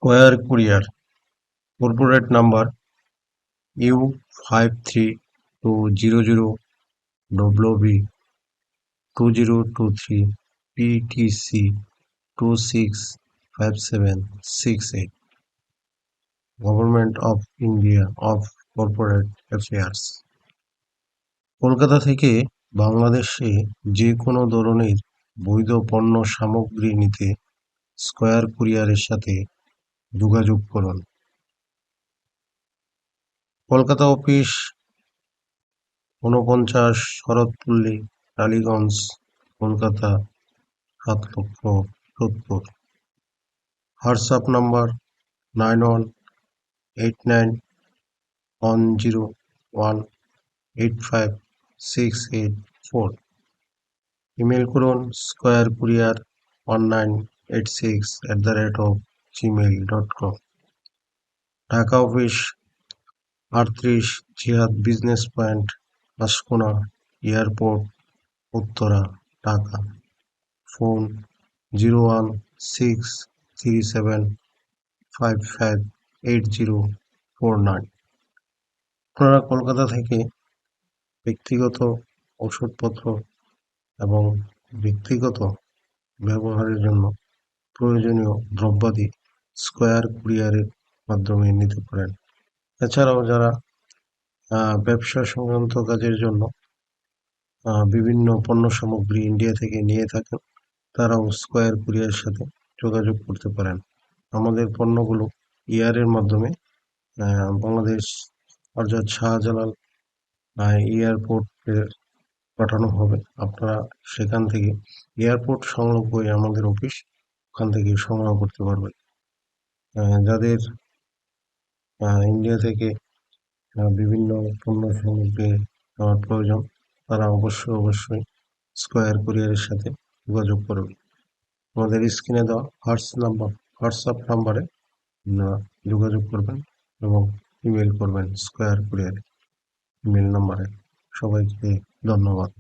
Square Courier, corporate number U532000WB 2023 PTC 265768, Government of India of Corporate Affairs। Kolkata থেকে বাংলাদেশে যে কোনো ধরনের বৈধ পণ্য সামগ্রী নিতে স্কয়ার কুরিয়ারের সাথে যোগাযোগ করুন। Kolkata office ৪৯ Saratpalli, Tollygunge, Kolkata ৭,৭০,০০০। WhatsApp number 918910185684। Email করুন squarecourier1986@gmail.com। ঢাকা অফিস ৩৮ জিহাদ business point, Ashkona, airport, Uttara, Dhaka. Phone 01637558049। আপনারা কলকাতা থেকে ব্যক্তিগত ওষুধপত্র এবং ব্যক্তিগত ব্যবহারের জন্য প্রয়োজনীয় দ্রব্যাদি স্কয়ার কুরিয়ারের মাধ্যমে নিতে পারেন। এছাড়াও যারা ব্যবসা সংক্রান্ত কাজের জন্য বিভিন্ন পণ্য সামগ্রী ইন্ডিয়া থেকে নিয়ে থাকেন, তারাও স্কয়ার কুরিয়ারের সাথে যোগাযোগ করতে পারেন। আমাদের পণ্যগুলো এয়ারের মাধ্যমে বাংলাদেশ হযরত শাহজালাল এয়ারপোর্টে পাঠানো হবে। আপনারা সেখান থেকে এয়ারপোর্ট সংলগ্ন আমাদের অফিস, ওখান থেকে সংগ্রহ করতে পারবেন। যাদের ইন্ডিয়া থেকে বিভিন্ন পণ্য সামগ্রী নেওয়ার প্রয়োজন, তারা অবশ্যই স্কয়ার কুরিয়ারের সাথে যোগাযোগ করবেন। আমাদের স্ক্রিনে দেওয়া হোয়াটসঅ্যাপ নাম্বারে আপনারা যোগাযোগ করবেন এবং ইমেল করবেন স্কয়ার কুরিয়ারে ইমেল নাম্বারে। সবাইকে ধন্যবাদ।